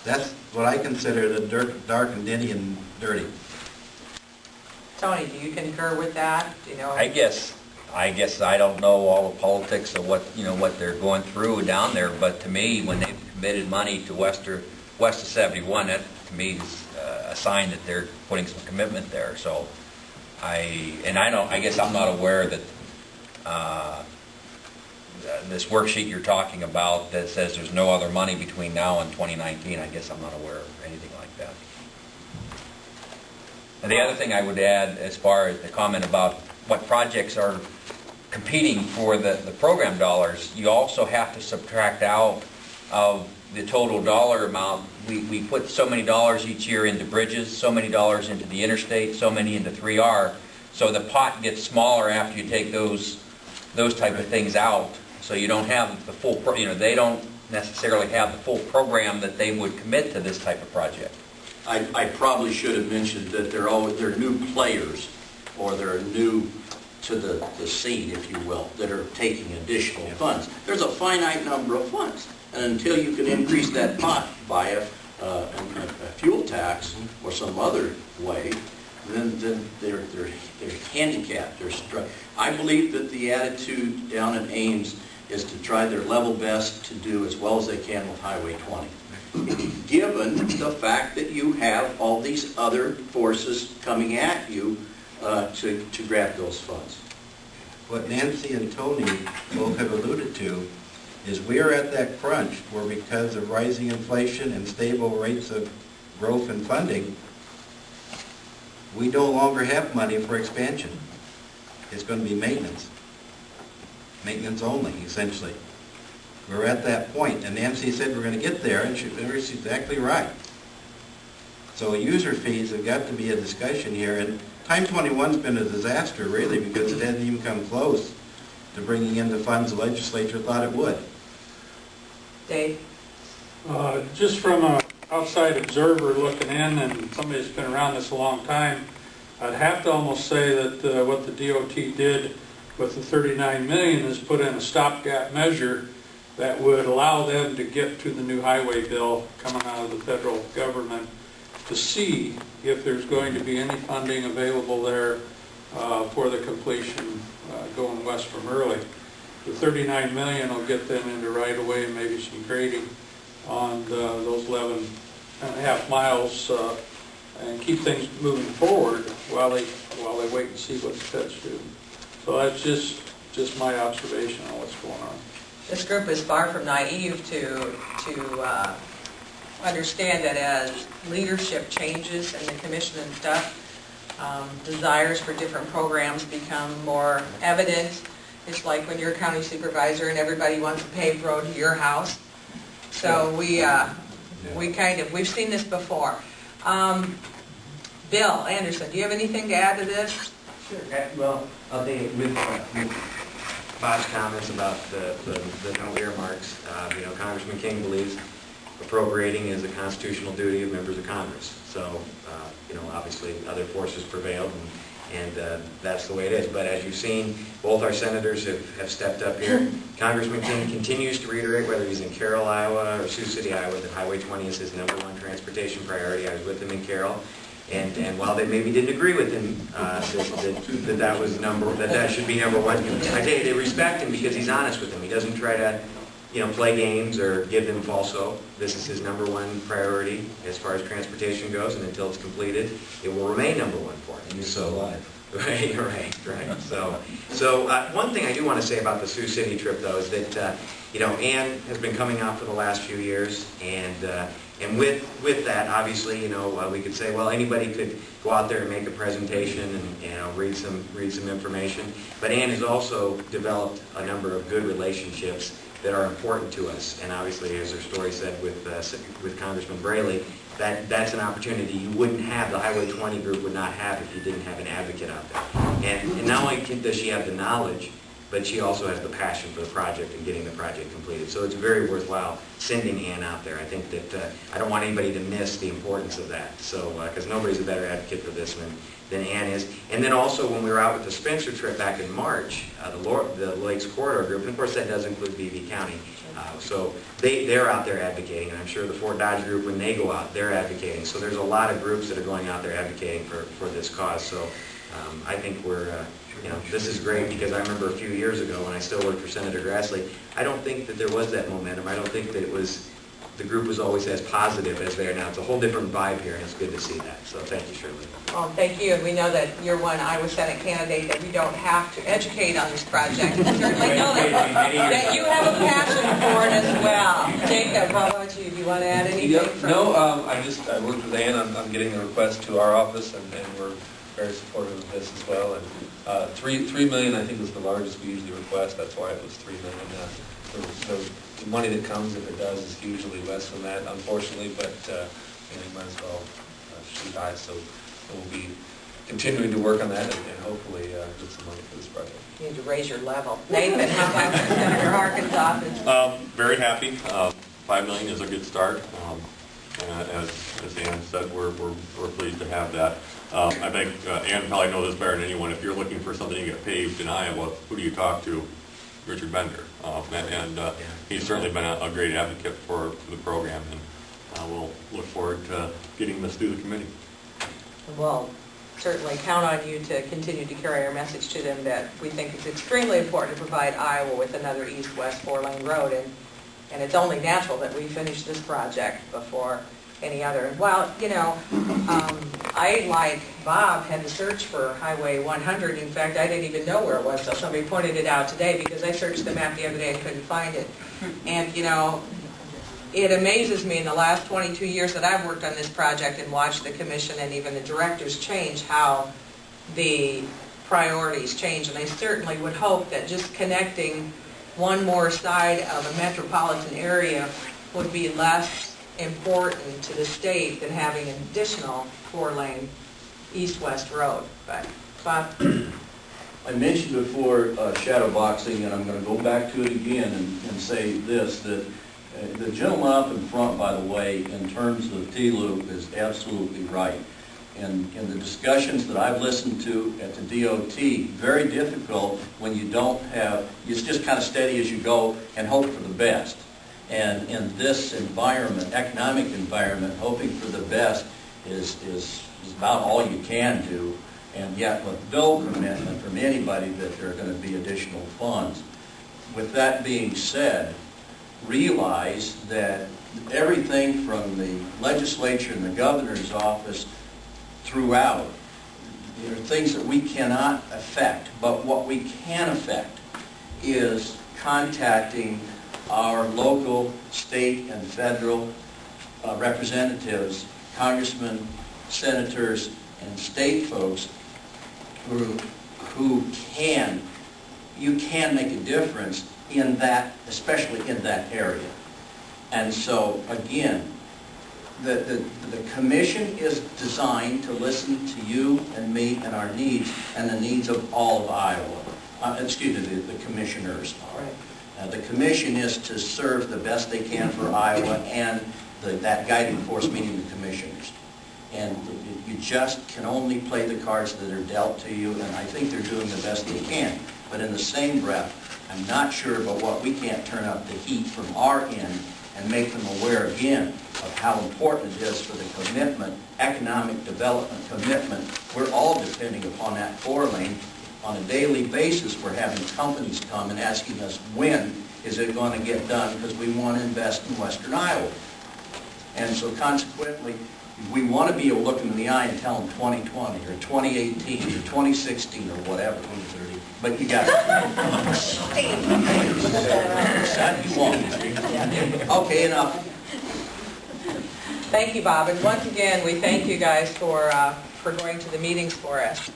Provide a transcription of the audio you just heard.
That's what I consider the dark and dingy and dirty. Tony, do you concur with that? You know, I guess I don't know all the politics of what they're going through down there, but to me, when they've committed money to west of 71, that to me is a sign that they're putting some commitment there. So I guess I'm not aware that this worksheet you're talking about that says there's no other money between now and 2019. I guess I'm not aware of anything like that. And the other thing I would add, as far as the comment about what projects are competing for the program dollars, you also have to subtract out of the total dollar amount. We put so many dollars each year into bridges, so many dollars into the interstate, so many into 3R. So the pot gets smaller after you take those type of things out. So you don't have the full, they don't necessarily have the full program that they would commit to this type of project. I probably should have mentioned that they're new players, or they're new to the scene, if you will, that are taking additional funds. There's a finite number of funds, and until you can increase that pot by a fuel tax or some other way, then they're handicapped. I believe that the attitude down in Ames is to try their level best to do as well as they can with Highway 20. Given the fact that you have all these other forces coming at you to grab those funds. What Nancy and Tony both have alluded to is we are at that crunch where, because of rising inflation and stable rates of growth and funding, we no longer have money for expansion. It's going to be maintenance. Maintenance only, essentially. We're at that point, and Nancy said we're going to get there, and she's exactly right. So user fees have got to be a discussion here, and Time 21's been a disaster, really, because it hasn't even come close to bringing in the funds the legislature thought it would. Dave? Just from an outside observer looking in, and somebody that's been around this a long time, I'd have to almost say that what the DOT did with the $39 million is put in a stopgap measure that would allow them to get to the new highway bill coming out of the federal government to see if there's going to be any funding available there for the completion going west from Early. The $39 million will get them into right-of-way and maybe some grading on those 11.5 miles and keep things moving forward while they wait and see what the feds do. So that's just my observation on what's going on. This group is far from naive to understand that as leadership changes in the commission and stuff, desires for different programs become more evident. It's like when you're a county supervisor and everybody wants a paved road to your house. So we've seen this before. Bill Anderson, do you have anything to add to this? Sure. Well, I'll think with Bob's comments about the no earmarks. Congressman King believes appropriating is a constitutional duty of members of Congress. So, obviously other forces prevailed, and that's the way it is. But as you've seen, both our senators have stepped up here. Congressman King continues to reiterate, whether he's in Carroll, Iowa, or Sioux City, Iowa, that Highway 20 is his #1 transportation priority. I was with him in Carroll. And while they maybe didn't agree with him that should be #1, I tell you, they respect him because he's honest with them. He doesn't try to, play games or give them false hope. This is his #1 priority as far as transportation goes, and until it's completed, it will remain #1 for him. And you're so alive. Right. So one thing I do want to say about the Sioux City trip, though, is that Ann has been coming out for the last few years, and with that, obviously, we could say, well, anybody could go out there and make a presentation and read some information. But Ann has also developed a number of good relationships that are important to us. And obviously, as her story said with Congressman Braley, that's an opportunity you wouldn't have, the Highway 20 group would not have if you didn't have an advocate out there. And not only does she have the knowledge, but she also has the passion for the project and getting the project completed. So it's very worthwhile sending Ann out there. I think that I don't want anybody to miss the importance of that. So, because nobody's a better advocate for this than Ann is. And then also when we were out with the Spencer trip back in March, the Lakes Corridor Group, and of course that does include BV County, So they're out there advocating, and I'm sure the Fort Dodge group, when they go out, they're advocating. So there's a lot of groups that are going out there advocating for this cause. So I think this is great, because I remember a few years ago when I still worked for Senator Grassley, I don't think that there was that momentum. I don't think that the group was always as positive as they are now. It's a whole different vibe here, and it's good to see that. So thank you, Shirley. Well, thank you, and we know that you're one Iowa Senate candidate that we don't have to educate on this project. We certainly know that you have a passion for it as well. Jacob, how about you? Do you want to add anything? Yep. No, I worked with Ann on getting the request to our office, and we're very supportive of this as well. And $3 million, I think, was the largest we usually request. That's why it was $3 million. The money that comes, if it does, is usually less than that, unfortunately. But you might as well shoot high. So we'll be continuing to work on that and hopefully get some money for this project. You need to raise your level. Nathan, how about Senator Harkin's office? Very happy. $5 million is a good start. As Ann said, we're pleased to have that. I think Ann probably knows this better than anyone. If you're looking for something to get paved in Iowa, who do you talk to? Richard Bender. He's certainly been a great advocate for the program, and we'll look forward to getting this through the committee. Well, certainly count on you to continue to carry our message to them that we think it's extremely important to provide Iowa with another east-west four-lane road, and it's only natural that we finish this project before any other. And while, I, like Bob, had to search for Highway 100. In fact, I didn't even know where it was until somebody pointed it out today, because I searched the map the other day and couldn't find it. And, it amazes me in the last 22 years that I've worked on this project and watched the commission and even the directors change, how the priorities change. And I certainly would hope that just connecting one more side of a metropolitan area would be less important to the state than having an additional four-lane east-west road. But Bob? I mentioned before shadow boxing, and I'm going to go back to it again and say this, that the gentleman up in front, by the way, in terms of T-loop, is absolutely right. And in the discussions that I've listened to at the DOT, very difficult when you don't have, it's just kind of steady as you go and hope for the best. And in this environment, economic environment, hoping for the best is about all you can do, and yet with no commitment from anybody that there are going to be additional funds. With that being said, realize that everything from the legislature and the governor's office throughout, there are things that we cannot affect, but what we can affect is contacting our local, state, and federal representatives, congressmen, senators, and state folks who you can make a difference in that, especially in that area. And so, again, the commission is designed to listen to you and me and our needs and the needs of all of Iowa. Excuse me, the commissioners are. The commission is to serve the best they can for Iowa and that guiding force, meaning the commissioners. And you just can only play the cards that are dealt to you, and I think they're doing the best they can. But in the same breath, I'm not sure about what we can't turn up the heat from our end and make them aware again of how important it is for the commitment, economic development commitment. We're all depending upon that four-lane. On a daily basis, we're having companies come and asking us, when is it going to get done, because we want to invest in western Iowa. And so consequently, we want to be able to look them in the eye and tell them 2020 or 2018 or 2016 or whatever. But you got it. That you want. Okay, enough. Thank you, Bob. And once again, we thank you guys for going to the meetings for us.